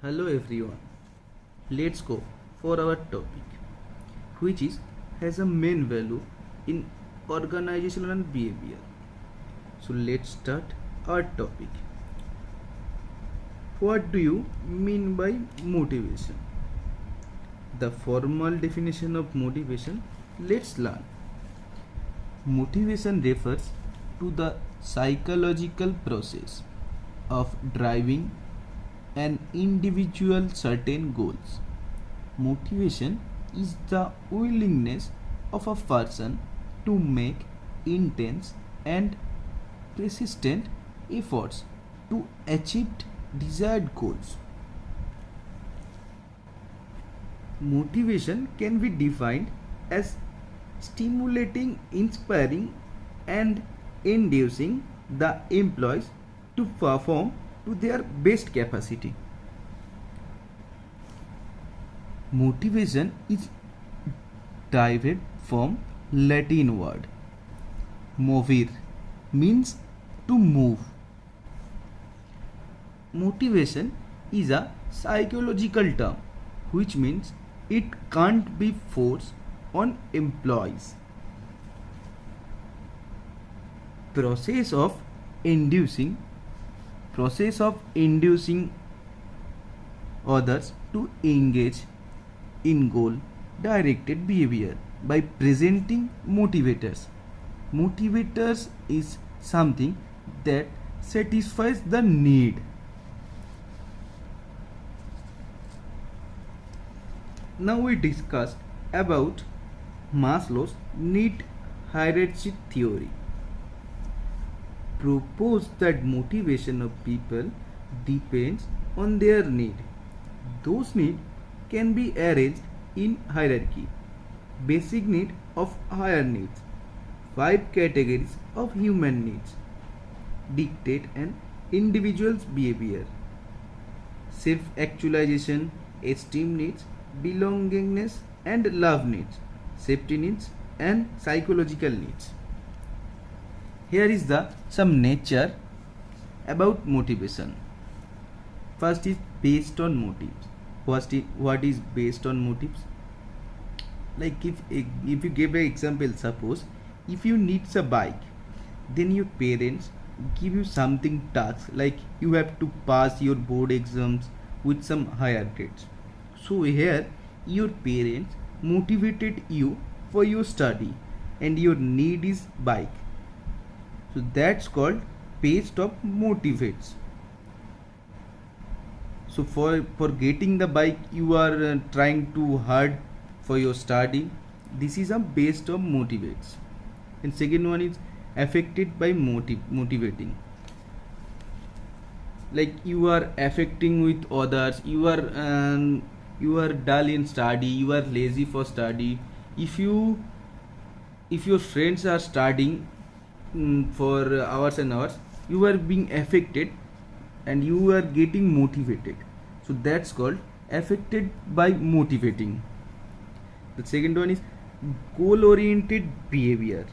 Hello everyone. Let's go for our topic, which is has a main value in organizational behavior. So let's start our topic. What do you mean by motivation? The formal definition of motivation. Let's learn. Motivation refers to the psychological process of driving an individual certain goals. Motivation is the willingness of a person to make intense and persistent efforts to achieve desired goals. Motivation can be defined as stimulating, inspiring, and inducing the employees to perform to their best capacity. Motivation is derived from Latin word movere, means to move. Motivation is a psychological term which means it can't be forced on employees. Process of inducing others to engage in goal directed behavior by presenting motivators. Motivators is something that satisfies the need. Now we discussed about Maslow's need hierarchy theory. Proposed that motivation of people depends on their need. Those needs can be arranged in hierarchy. Basic need of higher needs. 5 categories of human needs dictate an individual's behavior. Self-actualization, esteem needs, belongingness and love needs, safety needs and psychological needs. Here is the some nature about motivation. First is based on motives. What is based on motives? Like if you give an example, suppose if you need a bike, then your parents give you something tasks like you have to pass your board exams with some higher grades. So here your parents motivated you for your study and your need is bike. So that's called based of motivates. So for getting the bike you are trying too hard for your study. This is a based of motivates. And second one is affected by motivating. Like you are affecting with others. You are dull in study. You are lazy for study. If your friends are studying for hours and hours, you are being affected and you are getting motivated. So that's called affected by motivating. The second one is goal oriented behavior.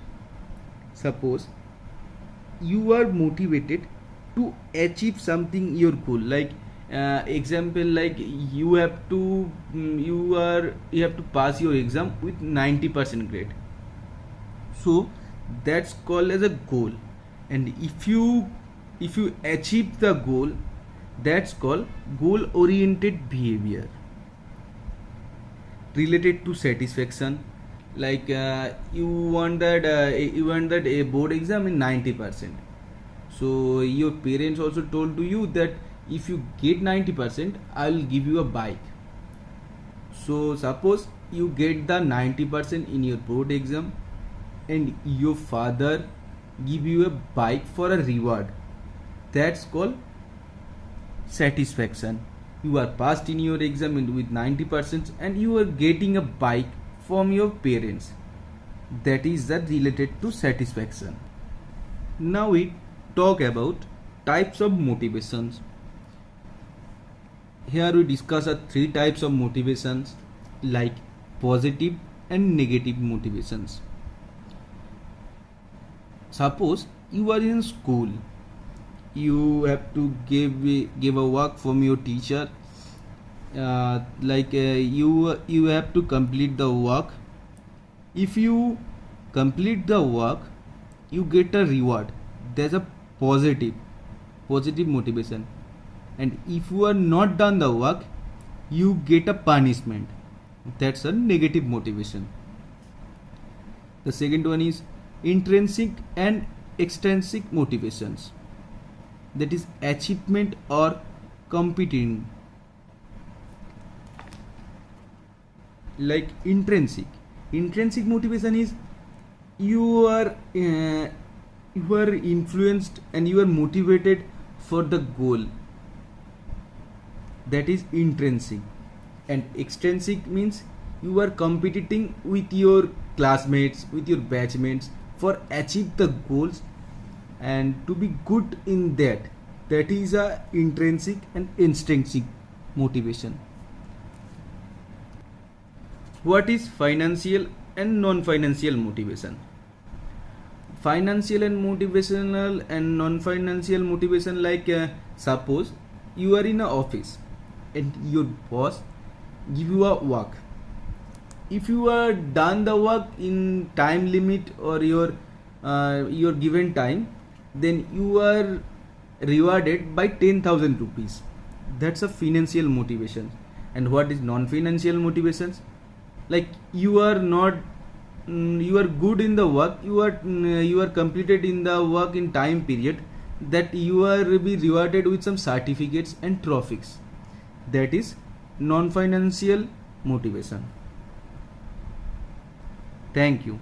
Suppose you are motivated to achieve something your goal, like example, like you have to pass your exam with 90% grade. So that's called as a goal, and if you achieve the goal, that's called goal oriented behavior. Related to satisfaction, like you want that a board exam in 90%. So your parents also told to you that if you get 90%, I'll give you a bike. So suppose you get the 90% in your board exam and your father give you a bike for a reward. That's called satisfaction. You are passed in your exam with 90% and you are getting a bike from your parents. That is that related to satisfaction. Now we talk about types of motivations. Here we discuss 3 types of motivations, like positive and negative motivations. Suppose you are in school, you have to give a work from your teacher you have to complete the work. If you complete the work, you get a reward. There's a positive motivation. And if you are not done the work, you get a punishment. That's a negative motivation. The second one is intrinsic and extrinsic motivations. That is achievement or competing. Like intrinsic motivation is you are influenced and you are motivated for the goal. That is intrinsic. And extrinsic means you are competing with your classmates, with your batchmates for achieve the goals and to be good in that. That is a intrinsic and extrinsic motivation. What is financial and non-financial motivation? Financial and motivational and non-financial motivation, like suppose you are in an office and your boss give you a work. If you are done the work in time limit or your given time, then you are rewarded by 10,000 rupees. That's a financial motivation. And what is non-financial motivations? Like you are not you are good in the work, you are completed in the work in time period, that you are be rewarded with some certificates and trophies. That is non-financial motivation. Thank you.